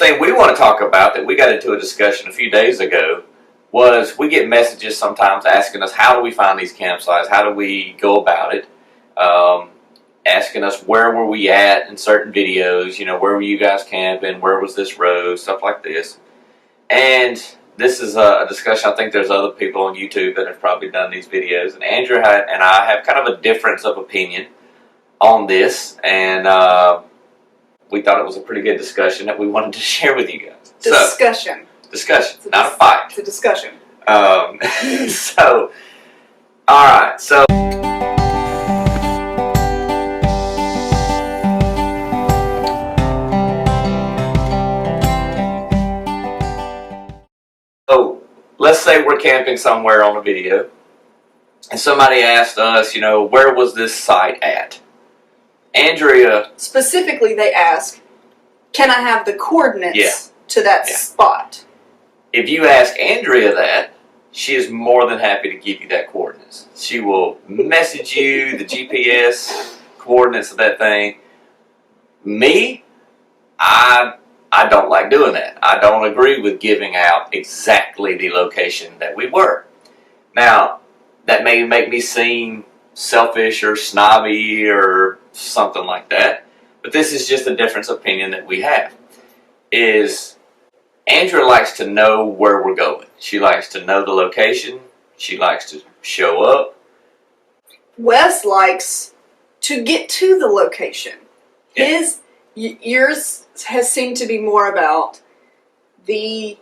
thing we want to talk about that we got into a discussion a few days ago was we get messages sometimes asking us, how do we find these campsites? How do we go about it? Asking us where were we at in certain videos, you know, where were you guys camping, where was this road, stuff like this. And this is a discussion, I think there's other people on YouTube that have probably done these videos, and Andrea and I have kind of a difference of opinion on this, and we thought it was a pretty good discussion that we wanted to share with you guys. Discussion, not a fight. It's a discussion. So, alright, so let's say we're camping somewhere on a video, and somebody asked us, you know, where was this site at? Andrea... Specifically, they ask, can I have the coordinates to that spot? If you ask Andrea that, she is more than happy to give you that coordinates. She will message you the GPS coordinates of that thing. Me, I don't like doing that. I don't agree with giving out exactly the location that we were. Now, that may make me seem selfish or snobby or something like that, but this is just a difference of opinion that we have. Is Andrea likes to know where we're going. She likes to know the location. She likes to show up. Wes likes to get to the location. Yours has seemed to be more about the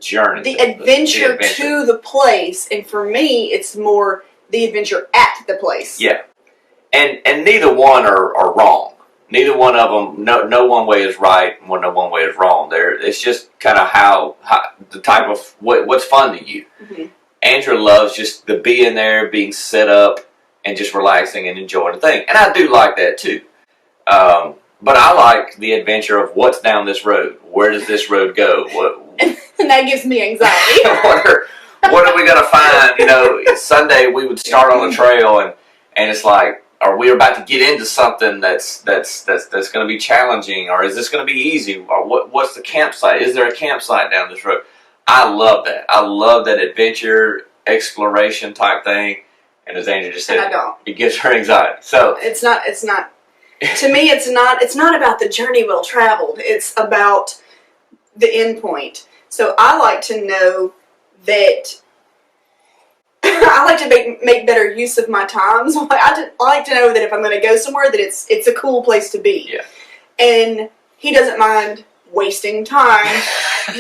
journey, the adventure to the place, and for me, it's more the adventure at the place. Yeah, and neither one are wrong. Neither one of them. No one way is right, and no one way is wrong. It's just kind of how the type of what's fun to you. Mm-hmm. Andrea loves just the being there, being set up, and just relaxing and enjoying the thing, and I do like that too. But I like the adventure of what's down this road. Where does this road go? And that gives me anxiety. what are we going to find? You know, Sunday we would start on the trail, and it's like, are we about to get into something that's going to be challenging, or is this going to be easy? Or what's the campsite? Is there a campsite down this road? I love that. I love that adventure, exploration type thing. And as Andrea just said, it gives her anxiety. So it's not. To me, it's not about the journey well traveled. It's about the end point. So I like to know that I like to make better use of my time. So I like to know that if I'm going to go somewhere, that it's a cool place to be. Yeah. And he doesn't mind wasting time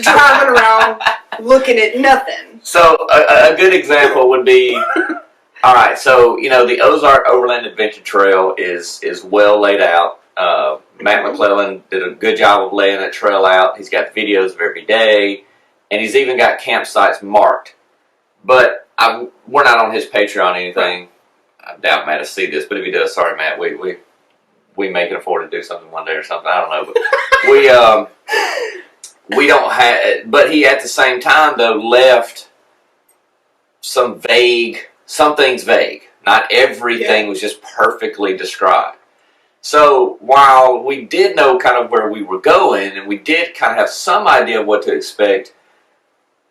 driving around looking at nothing. So a good example would be. All right, so, you know, the Ozark Overland Adventure Trail is well laid out. Matt McClellan did a good job of laying that trail out. He's got videos of every day, and he's even got campsites marked. But we're not on his Patreon or anything. I doubt Matt will see this, but if he does, sorry, Matt, we may can afford to do something one day or something. I don't know, but we don't have. But he, at the same time, though, left some things vague. Not everything was just perfectly described. So while we did know kind of where we were going, and we did kind of have some idea of what to expect,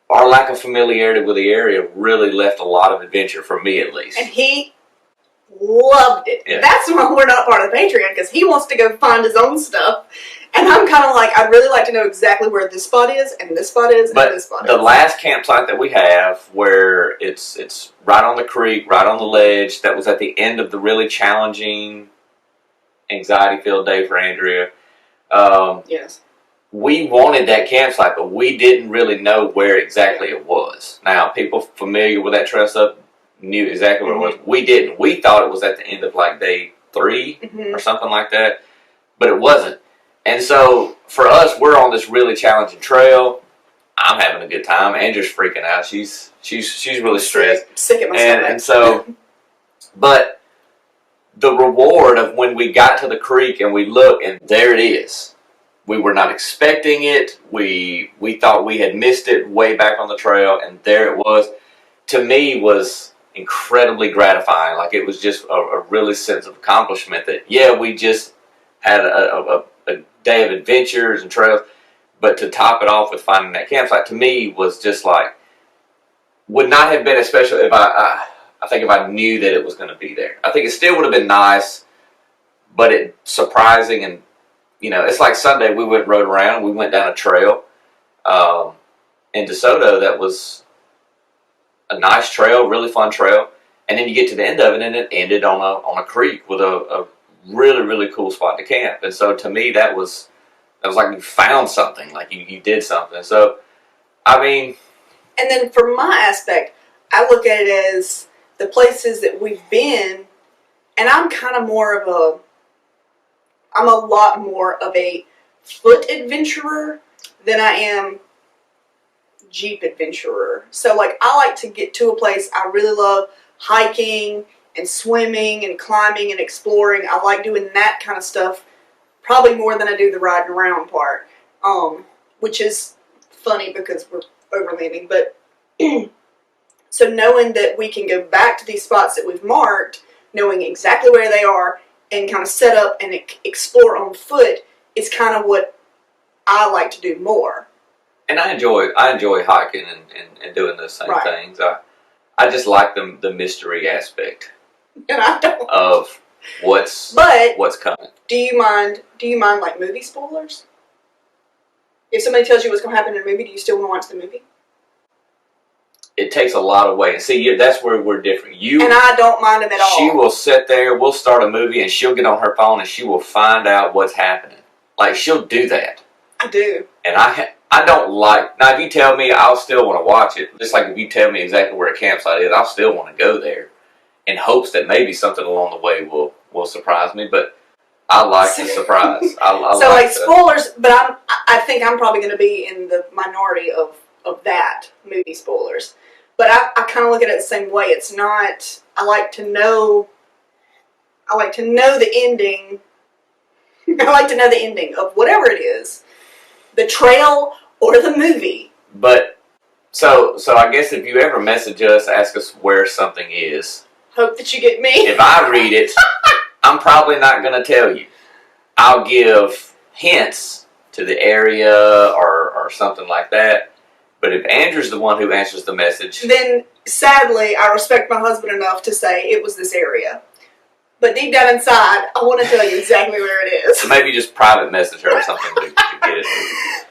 our lack of familiarity with the area really left a lot of adventure, for me at least. And he loved it. Yeah. That's why we're not part of the Patreon, because he wants to go find his own stuff. And I'm kind of like, I'd really like to know exactly where this spot is, and this spot is, and this spot is. The last campsite that we have, where it's right on the creek, right on the ledge, that was at the end of the really challenging, anxiety-filled day for Andrea. Yes. We wanted that campsite, but we didn't really know where exactly it was. Now, people familiar with that trail stuff knew exactly where it was. We didn't. We thought it was at the end of like day 3 or something like that, but it wasn't. And so, for us, we're on this really challenging trail. I'm having a good time. Andrew's freaking out. She's really stressed. Sick at my stomach. And so, but the reward of when we got to the creek and we look, and there it is. We were not expecting it. We thought we had missed it way back on the trail, and there it was. To me, was incredibly gratifying. Like, it was just a really sense of accomplishment that, yeah, we just had a day of adventures and trails, But to top it off with finding that campsite, to me, was just like, would not have been as special if I think if I knew that it was going to be there. I think it still would have been nice, but it surprising. And, you know, it's like Sunday we went and rode around. We went down a trail in DeSoto that was a nice trail, really fun trail. And then you get to the end of it, and it ended on a creek with a really, really cool spot to camp. And so to me, that was like you found something, like you did something. So, I mean... And then from my aspect, I look at it as the places that we've been, and I'm kind of I'm a lot more of a foot adventurer than I am Jeep adventurer. So like, I like to get to a place. I really love hiking and swimming and climbing and exploring. I like doing that kind of stuff probably more than I do the riding around part, which is funny because we're overlanding. But so knowing that we can go back to these spots that we've marked, knowing exactly where they are, and kind of set up and explore on foot is kind of what I like to do more. And I enjoy hiking and doing those same things. I just like the mystery aspect and I don't. Of what's coming. Do you mind like movie spoilers? If somebody tells you what's going to happen in a movie, do you still want to watch the movie? It takes a lot of weight. See, that's where we're different. And I don't mind them at all. She will sit there, we'll start a movie, and she'll get on her phone and she will find out what's happening. Like, she'll do that. I do. And I don't like... Now, if you tell me, I'll still want to watch it. Just like if you tell me exactly where a campsite is, I'll still want to go there in hopes that maybe something along the way will surprise me. But I like the surprise. So, like spoilers, but I think I'm probably going to be in the minority of that, movie spoilers. But I kind of look at it the same way. It's not... I like to know the ending. I like to know the ending of whatever it is. The trail or the movie. But, so I guess if you ever message us, ask us where something is. Hope that you get me. If I read it, I'm probably not going to tell you. I'll give hints to the area or something like that. But if Andrew's the one who answers the message... Then, sadly, I respect my husband enough to say it was this area. But deep down inside, I want to tell you exactly where it is. So maybe just private message her or something to get it.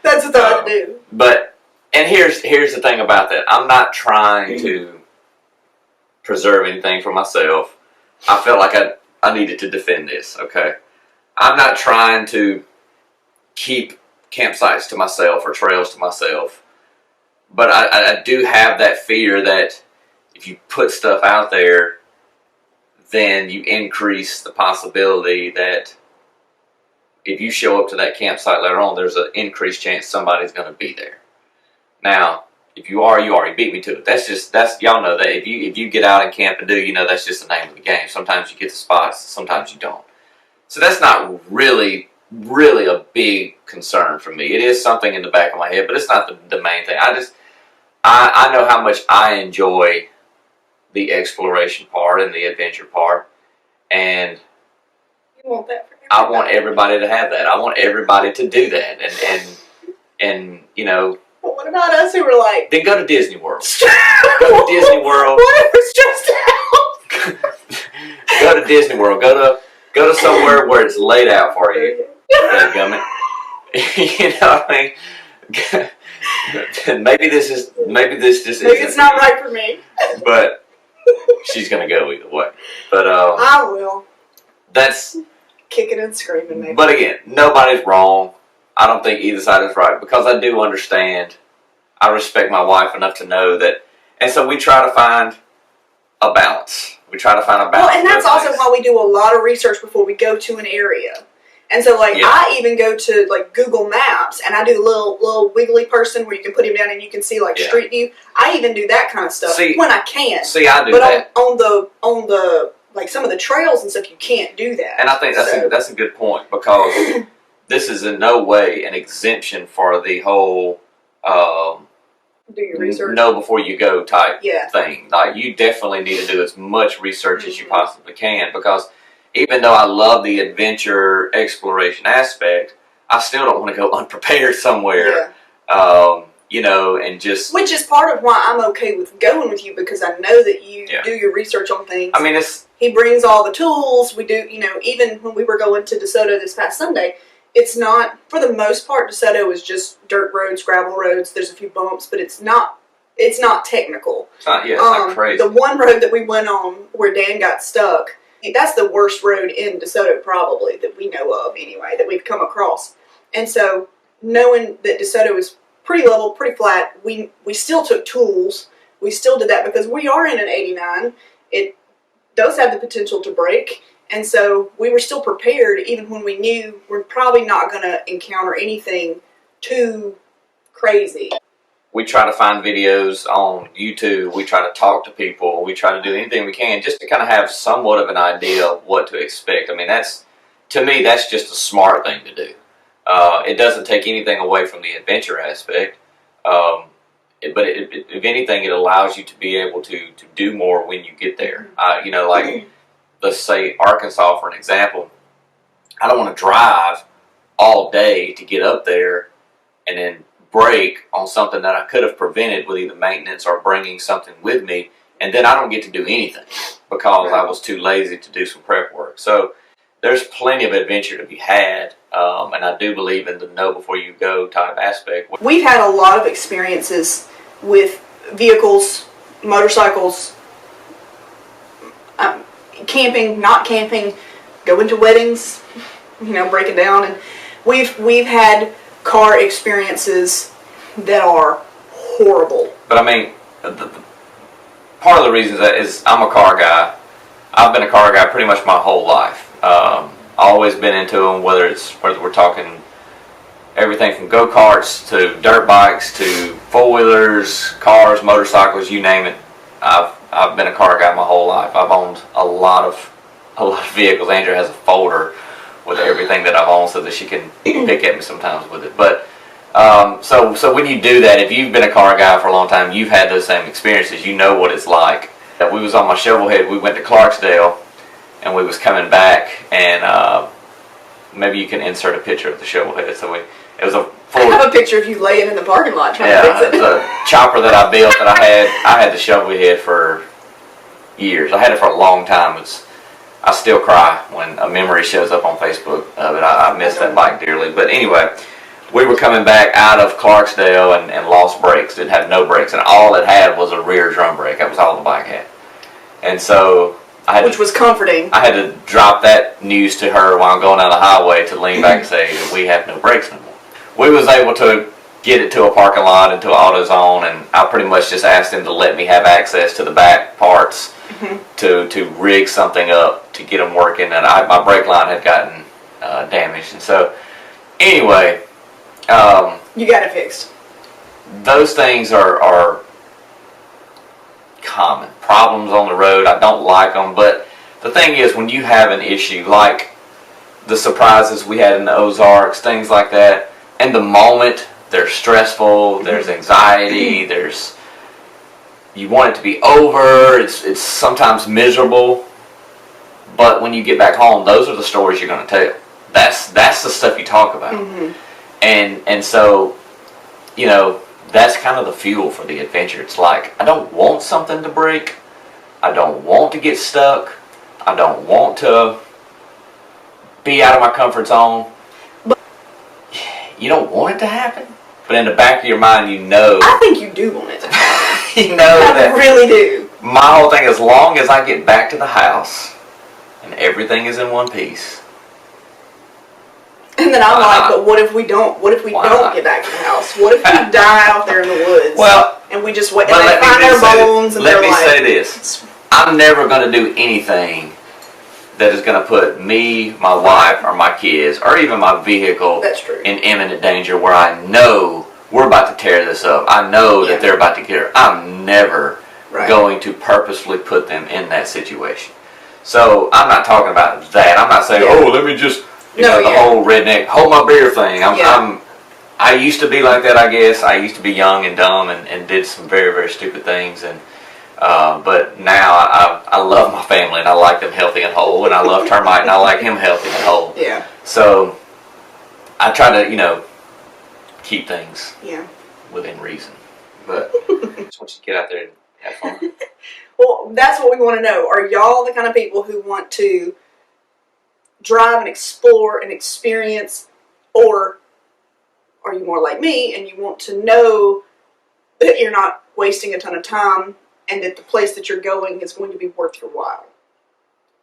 That's what I do. But, and here's the thing about that. I'm not trying to preserve anything for myself. I felt like I needed to defend this, okay? I'm not trying to keep campsites to myself or trails to myself. But I do have that fear that if you put stuff out there, then you increase the possibility that if you show up to that campsite later on, there's an increased chance somebody's going to be there. Now, if you are, you already beat me to it. That's y'all know that if you get out and camp and do, you know that's just the name of the game. Sometimes you get the spots, sometimes you don't. So that's not really a big concern for me. It is something in the back of my head, but it's not the main thing. I know how much I enjoy the exploration part and the adventure part, and you want that for everybody. I want everybody to have that. I want everybody to do that, and you know. Well, what about us who were like? Then go to Disney World. Go to Disney World. What if we're stressed out? Go to Disney World. Go to somewhere where it's laid out for you. Gummit. You know what I mean? Maybe this just maybe it's not right for me. But she's gonna go either way. But I will. That's kicking and screaming. Maybe. But again, nobody's wrong. I don't think either side is right because I do understand. I respect my wife enough to know that, and so we try to find a balance. Well, and that's also why we do a lot of research before we go to an area. And so, like, yeah. I even go to, like, Google Maps, and I do the little wiggly person where you can put him down and you can see, like, Street View. I even do that kind of stuff when I can. See, I do that. But on the, like, some of the trails and stuff, you can't do that. And I think that's a good point, because this is in no way an exemption for the whole, do your research. Know before you go type thing. Like, you definitely need to do as much research as you possibly can, because even though I love the adventure exploration aspect, I still don't want to go unprepared somewhere. You know, and just... Which is part of why I'm okay with going with you, because I know that you do your research on things. I mean, it's... He brings all the tools. We do, you know, even when we were going to DeSoto this past Sunday, it's not, for the most part, DeSoto is just dirt roads, gravel roads. There's a few bumps, but it's not technical. It's not, it's not crazy. The one road that we went on where Dan got stuck, that's the worst road in DeSoto probably that we know of anyway, that we've come across. And so knowing that DeSoto is pretty level, pretty flat, we still took tools. We still did that because we are in an 89. It does have the potential to break. And so we were still prepared even when we knew we're probably not going to encounter anything too crazy. We try to find videos on YouTube. We try to talk to people. We try to do anything we can just to kind of have somewhat of an idea of what to expect. I mean, to me, that's just a smart thing to do. It doesn't take anything away from the adventure aspect, but if anything, it allows you to be able to do more when you get there. You know, like, let's say Arkansas, for an example. I don't want to drive all day to get up there and then break on something that I could have prevented with either maintenance or bringing something with me, and then I don't get to do anything because I was too lazy to do some prep work. So there's plenty of adventure to be had, and I do believe in the know before you go type aspect. We've had a lot of experiences with vehicles, motorcycles, camping, not camping, going to weddings, you know, breaking down, and we've had car experiences that are horrible. But I mean, part of the reason is I'm a car guy. I've been a car guy pretty much my whole life. Always been into them, whether we're talking everything from go-karts to dirt bikes to four-wheelers, cars, motorcycles, you name it. I've been a car guy my whole life. I've owned a lot of vehicles. Andrea has a folder with everything that I've owned so that she can pick at me sometimes with it. But so when you do that, if you've been a car guy for a long time, you've had those same experiences. You know what it's like. We was on my shovelhead. We went to Clarksdale, and we was coming back, and maybe you can insert a picture of the shovelhead. So it was a full... I have a picture of you laying in the parking lot trying to fix it. It was a chopper that I built that I had the shovelhead for years. I had it for a long time. I still cry when a memory shows up on Facebook of it. I miss that bike dearly. But anyway, we were coming back out of Clarksdale and lost brakes. Didn't have no brakes, and all it had was a rear drum brake. That was all the bike had. And so which was comforting. I had to drop that news to her while I'm going down the highway to lean back and say, we have no brakes no more. We was able to get it to a parking lot and to AutoZone, and I pretty much just asked them to let me have access to the back parts to rig something up to get them working, and my brake line had gotten damaged. And so anyway, you got it fixed. Those things are common problems on the road. I don't like them, but the thing is, when you have an issue like the surprises we had in the Ozarks, things like that, in the moment they're stressful, there's anxiety, you want it to be over, it's sometimes miserable, but when you get back home, those are the stories you're going to tell. That's the stuff you talk about. And so, you know, that's kind of the fuel for the adventure. It's like, I don't want something to break. I don't want to get stuck. I don't want to be out of my comfort zone. But you don't want it to happen. But in the back of your mind, you know. I think you do want it to happen. You know that. I really do. My whole thing, as long as I get back to the house and everything is in one piece. And then I'm like, but what if we don't? What if we don't get back to the house? What if we die out there in the woods? Well, and we just wait, and they find their bones, and let me say this: I'm never going to do anything that is going to put me, my wife, or my kids, or even my vehicle in imminent danger where I know we're about to tear this up. I know that they're about to get her. I'm never going to purposefully put them in that situation. So I'm not talking about that. I'm not saying, oh, let me just... the whole redneck, hold my beer thing. I used to be like that, I guess. I used to be young and dumb and did some very, very stupid things. And but now I love my family and I like them healthy and whole. And I love Termite and I like him healthy and whole. Yeah. So I try to, you know, keep things within reason. But I just want you to get out there and have fun. Well, that's what we want to know. Are y'all the kind of people who want to drive and explore and experience, or are you more like me and you want to know that you're not wasting a ton of time and that the place that you're going is going to be worth your while?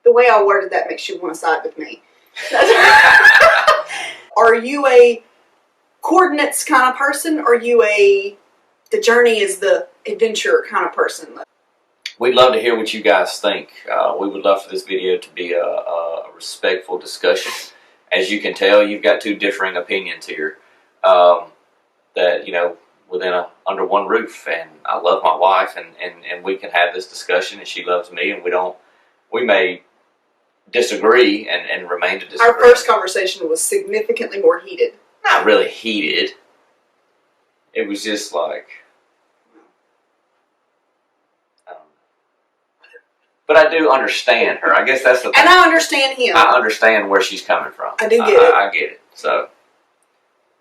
The way I worded that makes you want to side with me. Are you a coordinates kind of person, or are you a the journey is the adventure kind of person? We'd love to hear what you guys think. We would love for this video to be a respectful discussion. As you can tell, you've got two differing opinions here. That, you know, within under one roof. And I love my wife, and we can have this discussion, and she loves me, and we may disagree and remain to disagree. Our first conversation was significantly more heated. Not really heated. It was just like, I don't know. But I do understand her. I guess that's the thing. And I understand him. I understand where she's coming from. I do get it. I get it. So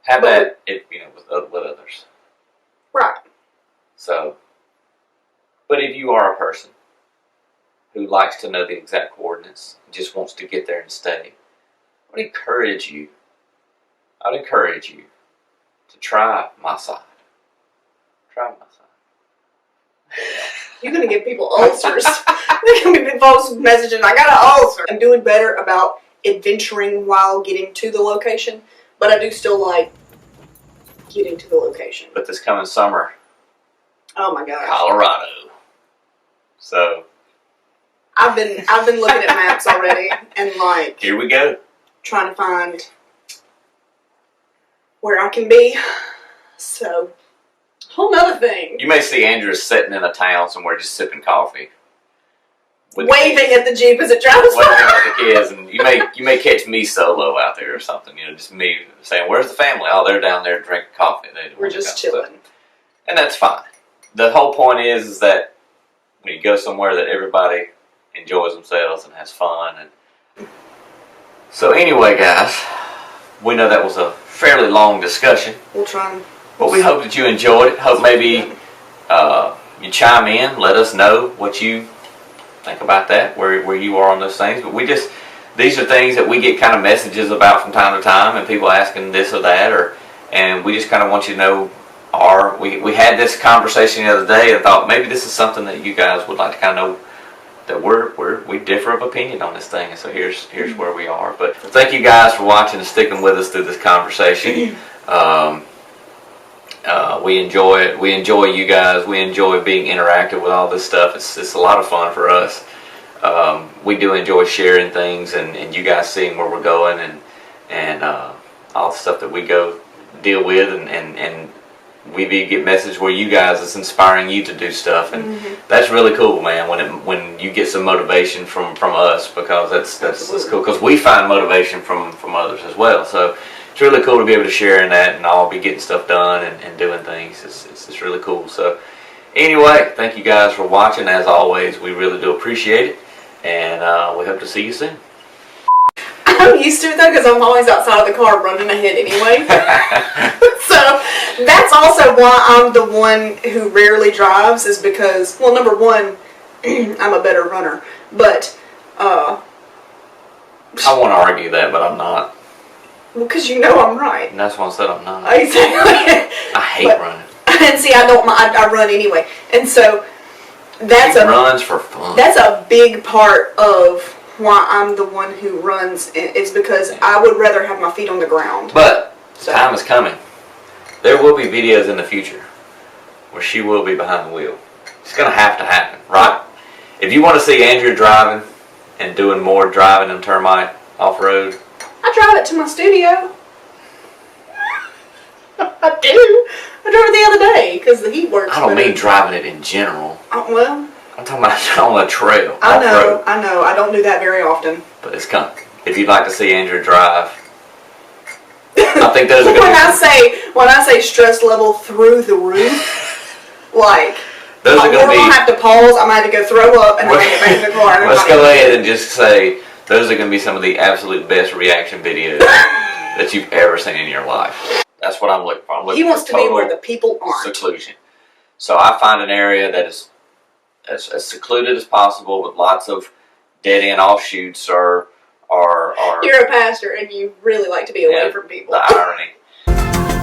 have that, you know, with others. Right. So, but if you are a person who likes to know the exact coordinates, just wants to get there and stay, I would encourage you. I'd encourage you to try my side. Try my side. You're going to give people ulcers. They're going to be folks messaging, I got an ulcer. I'm doing better about adventuring while getting to the location, but I do still like getting to the location. But this coming summer, oh my gosh, Colorado. So I've been looking at maps already and like here we go, trying to find where I can be. So whole nother thing. You may see Andrea sitting in a town somewhere just sipping coffee, waving at the Jeep as it drives by. Waving at the kids, and you may catch me solo out there or something. You know, just me saying, "Where's the family?" Oh, they're down there drinking coffee. We're just chilling, and that's fine. The whole point is that when you go somewhere, that everybody enjoys themselves and has fun. And so, anyway, guys, we know that was a fairly long discussion. We'll try and. But we hope that you enjoyed it. Hope maybe you chime in, let us know what you think about that, where you are on those things. But these are things that we get kind of messages about from time to time, and people asking this or that, and we just kind of want you to know we had this conversation the other day and thought maybe this is something that you guys would like to kind of know, that we differ of opinion on this thing, and so here's where we are. But thank you guys for watching and sticking with us through this conversation. We enjoy it. We enjoy you guys. We enjoy being interactive with all this stuff. It's a lot of fun for us. We do enjoy sharing things and you guys seeing where we're going and all the stuff that we go deal with and we get message where you guys, it's inspiring you to do stuff, and that's really cool, man, when you get some motivation from us, because that's cool, because we find motivation from others as well. So it's really cool to be able to share in that and all be getting stuff done and doing things. It's really cool. So anyway, thank you guys for watching. As always, we really do appreciate it, and we hope to see you soon. I'm used to it though, because I'm always outside of the car running ahead anyway. So that's also why I'm the one who rarely drives, is because, well, number one, I'm a better runner, but I want to argue that, but I'm not. Well, because you know I'm right. And that's why I said I'm not. Exactly. I hate running. And see, I don't mind. I run anyway, and so that's runs for fun. That's a big part of why I'm the one who runs, is because I would rather have my feet on the ground. But time is coming. There will be videos in the future where she will be behind the wheel. It's going to happen, right? If you want to see Andrea driving and doing more driving and termite off-road, I drive it to my studio. I do. I drove it the other day because the heat works. I don't mean driving it in general. Well, I'm talking about on a trail. I know. I don't do that very often. But it's coming. If you'd like to see Andrea drive, I think those are when I say stress level through the roof, like those are going to be. We're gonna have to pause. I might have to go throw up and then get back in the car. Let's go ahead and just say those are going to be some of the absolute best reaction videos that that you've ever seen in your life. That's what I'm looking for. I'm looking He wants for to be total where the people aren't. seclusion. So I find an area that is as secluded as possible with lots of dead end offshoots or You're a pastor and you really like to be away from people. the irony.